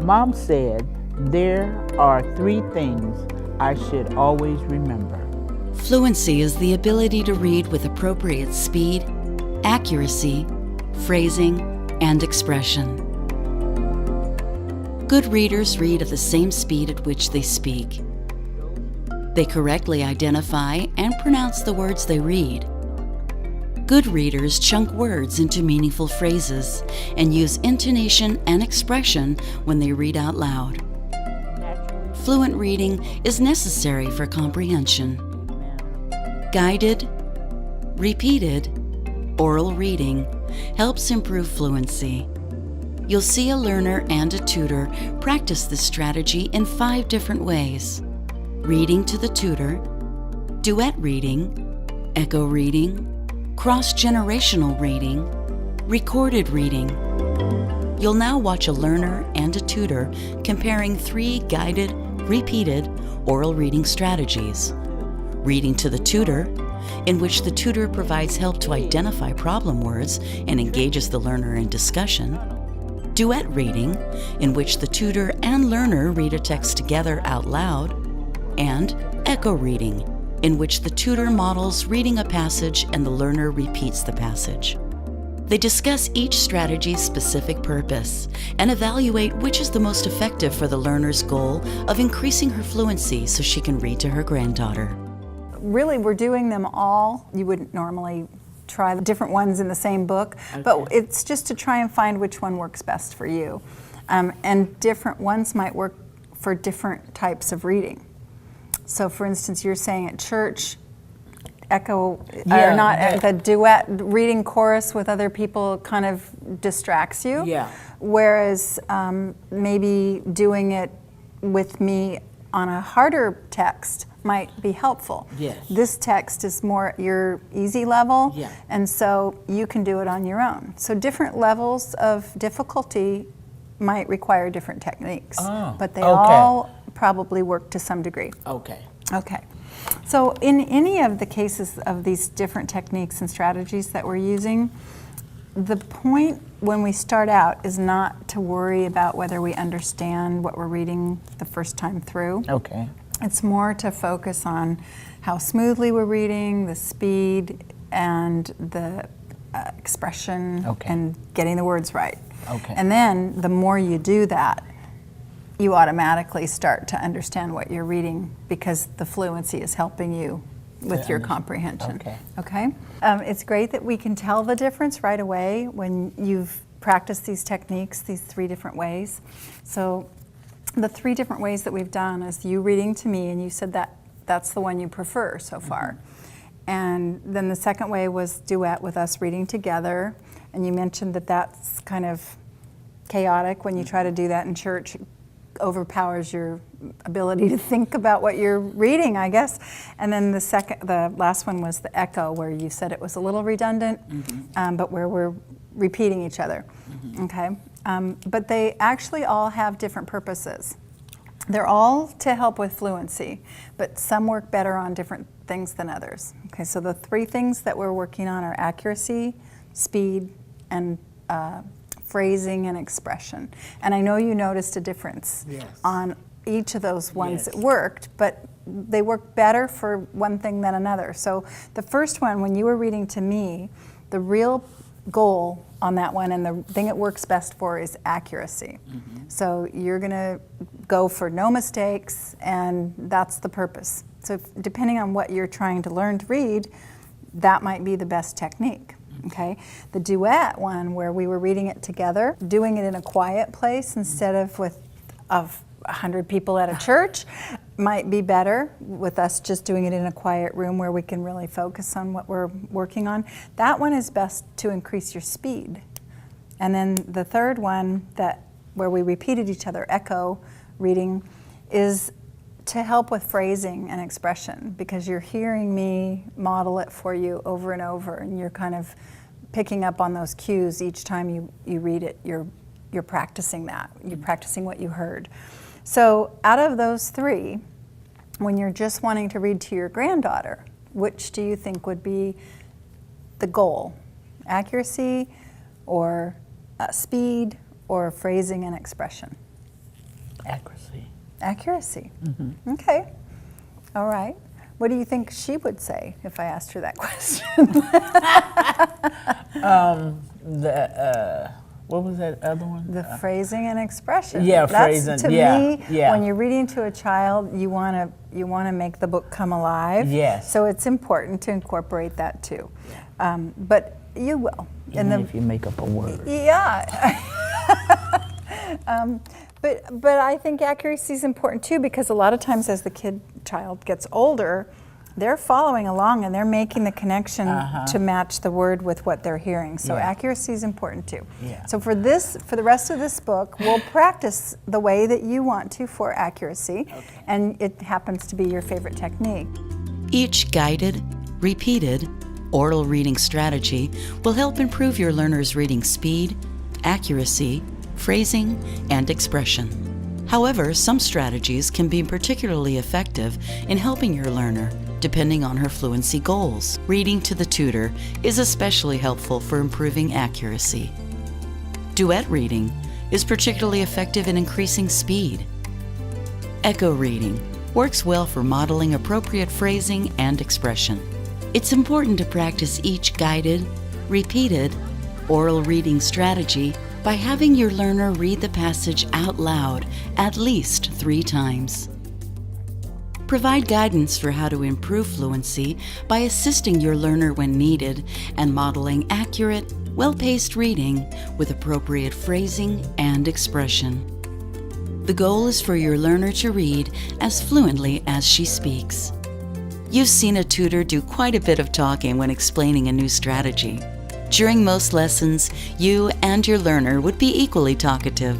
Mom said there are 3 things I should always remember. Fluency is the ability to read with appropriate speed, accuracy, phrasing, and expression. Good readers read at the same speed at which they speak. They correctly identify and pronounce the words they read. Good readers chunk words into meaningful phrases and use intonation and expression when they read out loud. Fluent reading is necessary for comprehension. Guided, repeated, oral reading helps improve fluency. You'll see a learner and a tutor practice this strategy in 5 different ways: reading to the tutor, duet reading, echo reading, cross-generational reading, recorded reading. You'll now watch a learner and a tutor comparing 3 guided, repeated oral reading strategies. Reading to the tutor, in which the tutor provides help to identify problem words and engages the learner in discussion. Duet reading, in which the tutor and learner read a text together out loud. And echo reading, in which the tutor models reading a passage and the learner repeats the passage. They discuss each strategy's specific purpose and evaluate which is the most effective for the learner's goal of increasing her fluency so she can read to her granddaughter. Really, we're doing them all. You wouldn't normally try the different ones in the same book, but it's just to try and find which one works best for you. And different ones might work for different types of reading. So for instance, you're saying at church, the duet reading chorus with other people kind of distracts you. Yeah. Whereas maybe doing it with me on a harder text might be helpful. Yes. This text is more your easy level, Yeah. and so you can do it on your own. So different levels of difficulty might require different techniques, but they all probably work to some degree. Okay. Okay. So in any of the cases of these different techniques and strategies that we're using, the point when we start out is not to worry about whether we understand what we're reading the first time through. Okay. It's more to focus on how smoothly we're reading, the speed, and the expression, and getting the words right. Okay. And then the more you do that, you automatically start to understand what you're reading because the fluency is helping you with your comprehension. Okay. It's great that we can tell the difference right away when you've practiced these techniques, these 3 different ways. So the 3 different ways that we've done is you reading to me, and you said that that's the one you prefer so far. And then the second way was duet with us reading together, and you mentioned that that's kind of chaotic when you try to do that in church. Overpowers your ability to think about what you're reading, I guess. And then the last one was the echo, where you said it was a little redundant, but where we're repeating each other. Okay. But they actually all have different purposes. They're all to help with fluency, but some work better on different things than others. Okay, so the 3 things that we're working on are accuracy, speed, and phrasing and expression. And I know you noticed a difference on each of those ones that worked, but they work better for one thing than another. So the first one, when you were reading to me, the real goal on that one and the thing it works best for is accuracy. So you're gonna go for no mistakes, and that's the purpose. So depending on what you're trying to learn to read, that might be the best technique. Okay, the duet one, where we were reading it together, doing it in a quiet place instead of 100 people at a church, might be better with us just doing it in a quiet room where we can really focus on what we're working on. That one is best to increase your speed. And then the third one, where we repeated each other, echo reading, is to help with phrasing and expression, because you're hearing me model it for you over and over, and you're kind of picking up on those cues each time you read it. You're practicing that. You're practicing what you heard. So out of those 3, when you're just wanting to read to your granddaughter, which do you think would be the goal? Accuracy, or speed, or phrasing and expression? Accuracy. Accuracy. Okay. All right. What do you think she would say if I asked her that question? What was that other one? The phrasing and expression. Yeah, That's, phrasing. to Yeah, me, yeah. when you're reading to a child, you want to make the book come alive. Yes. So it's important to incorporate that too. But you will. Even if you make up a word. Yeah. But I think accuracy is important too, because a lot of times as the child gets older, they're following along and they're making the connection to match the word with what they're hearing. So accuracy is important too. Yeah. So for the rest of this book, we'll practice the way that you want to for accuracy, and it happens to be your favorite technique. Each guided, repeated, oral reading strategy will help improve your learner's reading speed, accuracy, phrasing, and expression. However, some strategies can be particularly effective in helping your learner, depending on her fluency goals. Reading to the tutor is especially helpful for improving accuracy. Duet reading is particularly effective in increasing speed. Echo reading works well for modeling appropriate phrasing and expression. It's important to practice each guided, repeated, oral reading strategy by having your learner read the passage out loud at least 3 times. Provide guidance for how to improve fluency by assisting your learner when needed and modeling accurate, well-paced reading with appropriate phrasing and expression. The goal is for your learner to read as fluently as she speaks. You've seen a tutor do quite a bit of talking when explaining a new strategy. During most lessons, you and your learner would be equally talkative.